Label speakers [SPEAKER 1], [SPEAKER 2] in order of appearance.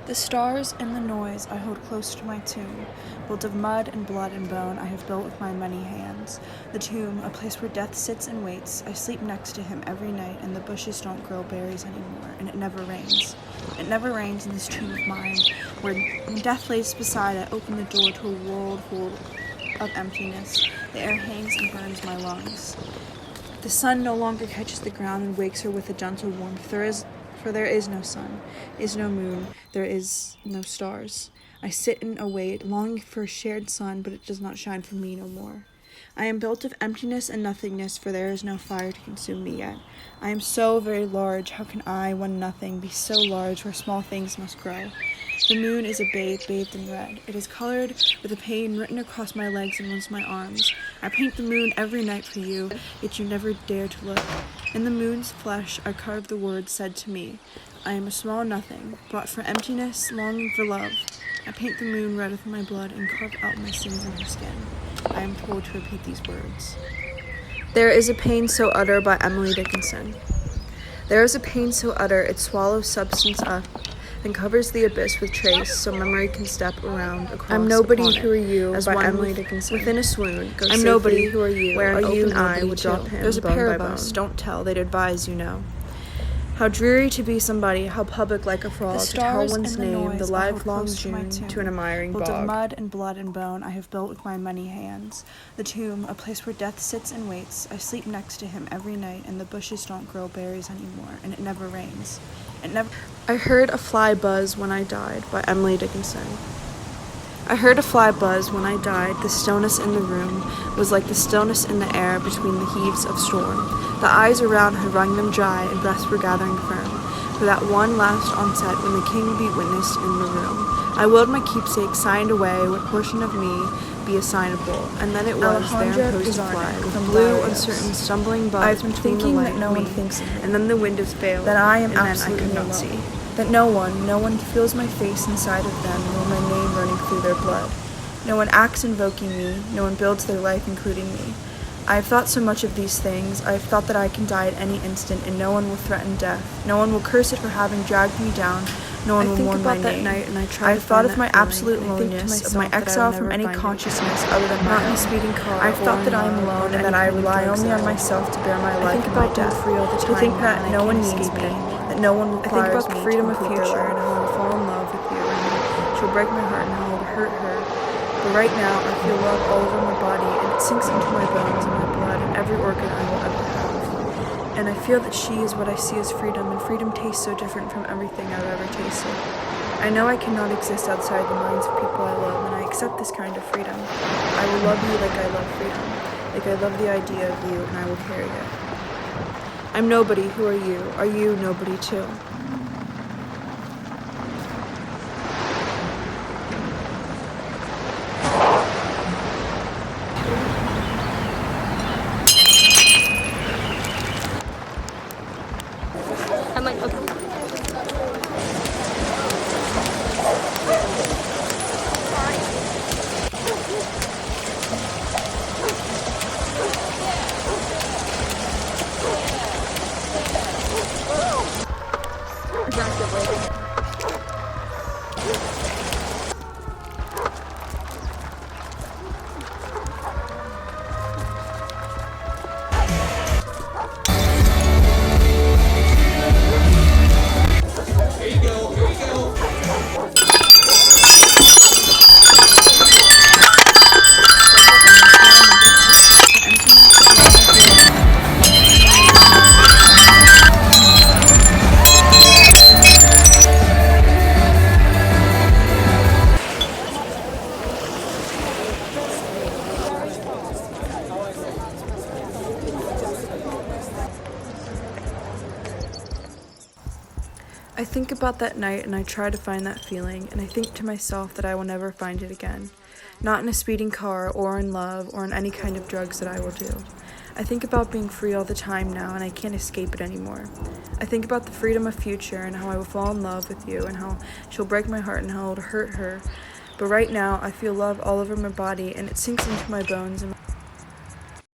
[SPEAKER 1] The stars and the noise I hold close to my tomb, built of mud and blood and bone I have built with my many hands. The tomb, a place where death sits and waits, I sleep next to him every night, and the bushes don't grow berries anymore, and it never rains. It never rains in this tomb of mine, where when death lays beside, I open the door to a world full of emptiness. The air hangs and burns my lungs. The sun no longer catches the ground and wakes her with a gentle warmth. For there is no sun, is no moon, there is no stars. I sit and await, longing for a shared sun, but it does not shine for me no more. I am built of emptiness and nothingness, for there is no fire to consume me yet. I am so very large, how can I, one nothing, be so large where small things must grow? The moon is a babe, bathed in red. It is colored with a pain written across my legs and once my arms. I paint the moon every night for you, yet you never dare to look. In the moon's flesh I carve the words said to me. I am a small nothing, brought for emptiness, longing for love. I paint the moon red with my blood and carve out my sins in her skin. I am told to repeat these words. There is a pain so utter by Emily Dickinson. There is a pain so utter it swallows substance up and covers the abyss with trace, so memory can step around across. I'm nobody, who are you? As by Emily Dickinson. Within a swoon, go I'm nobody, who are you? Where an open eye would drop him. There's a pair of us. Don't tell. They'd advise, you know. How dreary to be somebody, how public like a fraud, to tell one's name, the livelong June, to an admiring bog. Built of mud and blood and bone I have built with my many hands. The tomb, a place where death sits and waits, I sleep next to him every night, and the bushes don't grow berries anymore, and it never rains. I heard a fly buzz when I died, by Emily Dickinson. I heard a fly buzz when I died. The stillness in the room was like the stillness in the air between the heaves of storm. The eyes around had wrung them dry, and breaths were gathering firm for that one last onset when the king would be witnessed in the room. I willed my keepsake signed away, what portion of me be assignable, and then it was there imposed a fly, with blue, uncertain, stumbling buzz between the light no one thinks of me, and then the windows failed, that I am absolutely I could not see. That no one feels my face inside of them, nor my name running through their blood. No one acts invoking me, no one builds their life including me. I have thought so much of these things. I have thought that I can die at any instant, and no one will threaten death. No one will curse it for having dragged me down. No one will mourn my name. I have thought of my absolute loneliness, of my exile from any consciousness other than my own. I have thought that I am alone, and that I rely only on myself to bear my life and my death. To think that no one needs me, that no one requires me. I think about the freedom of future, and how I will fall in love with you, and how she'll break my heart, and how I will hurt her. But right now, I feel love all over my body, and it sinks into my bones and my blood and every organ I will ever have. And I feel that she is what I see as freedom, and freedom tastes so different from everything I've ever tasted. I know I cannot exist outside the minds of people I love, and I accept this kind of freedom. I will love you like I love freedom, like I love the idea of you, and I will carry it. I'm nobody, who are you? Are you nobody too?
[SPEAKER 2] I'm like, okay. I think about that night and I try to find that feeling, and I think to myself that I will never find it again. Not in a speeding car, or in love, or in any kind of drugs that I will do. I think about being free all the time now, and I can't escape it anymore. I think about the freedom of future, and how I will fall in love with you, and how she'll break my heart, and how it'll hurt her. But right now, I feel love all over my body, and it sinks into my bones and